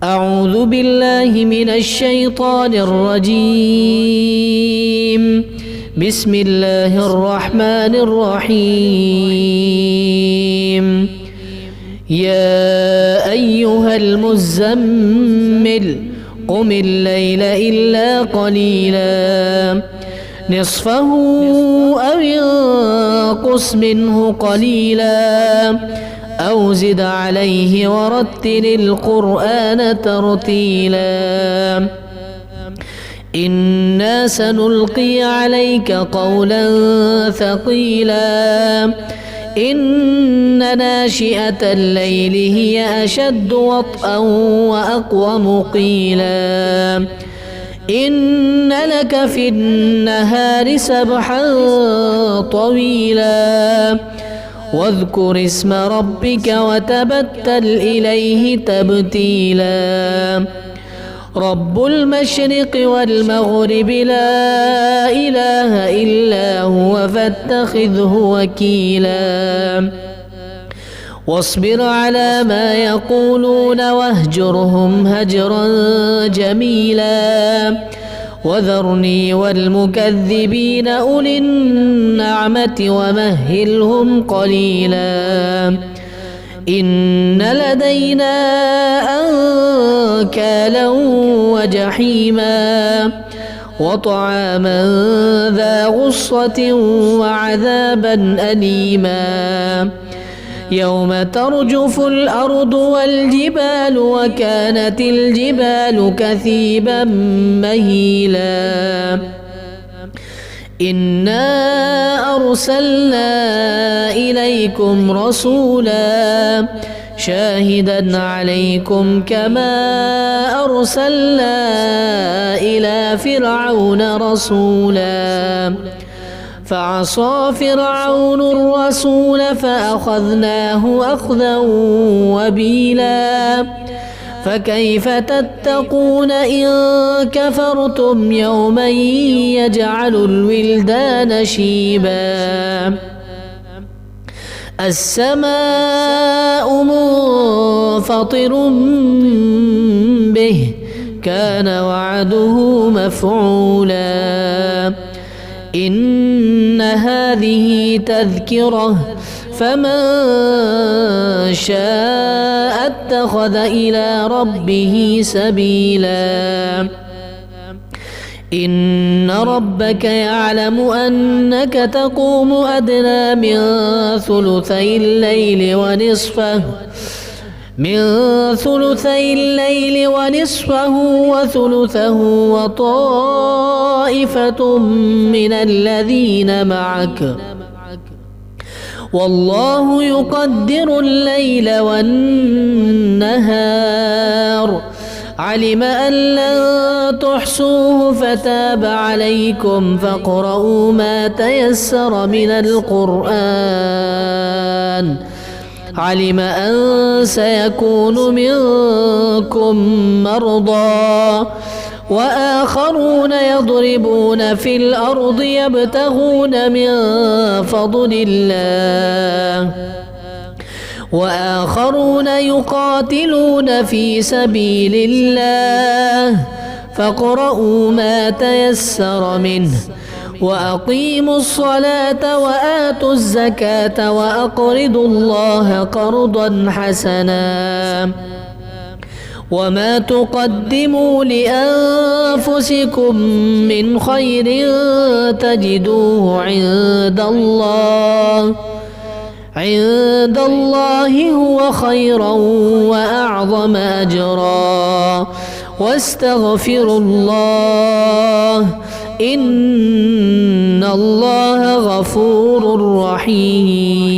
أعوذ بالله من الشيطان الرجيم. بسم الله الرحمن الرحيم. يا أيها المزمل قم الليل إلا قليلا نصفه أو انقص منه قليلا أو زد عليه ورتل القرآن ترتيلا إنا سنلقي عليك قولا ثقيلا إن ناشئة الليل هي أشد وطئا وأقوم قيلا إن لك في النهار سبحا طويلا واذكر اسم ربك وتبتل إليه تبتيلا رب المشرق والمغرب لا إله إلا هو فاتخذه وكيلا واصبر على ما يقولون واهجرهم هجرا جميلا وذرني والمكذبين أولي النعمة ومهلهم قليلا إن لدينا أنكالا وجحيما وطعاما ذا غصة وعذابا أليما يوم ترجف الأرض والجبال وكانت الجبال كثيبا مهيلا إنا أرسلنا إليكم رسولا شاهدا عليكم كما أرسلنا إلى فرعون رسولا فعصى فرعون الرسول فأخذناه أخذا وبيلا فكيف تتقون إن كفرتم يوما يجعل الولدان شيبا السماء منفطر به كان وعده مفعولا إن هذه تذكرة فمن شاء اتخذ إلى ربه سبيلا إن ربك يعلم أنك تقوم أدنى من ثلثي الليل ونصفه وثلثه وطائفة من الذين معك والله يقدر الليل والنهار علم أن لن تحصوه فتاب عليكم فاقرؤوا ما تيسر من القرآن علم أن سيكون منكم مرضى وآخرون يضربون في الأرض يبتغون من فضل الله وآخرون يقاتلون في سبيل الله فاقرؤوا ما تيسر منه وأقيموا الصلاة وآتوا الزكاة وأقرضوا الله قرضا حسنا وما تقدموا لأنفسكم من خير تجدوه عند الله هو خيرا وأعظم أجرا واستغفروا الله إن الله غفور رحيم.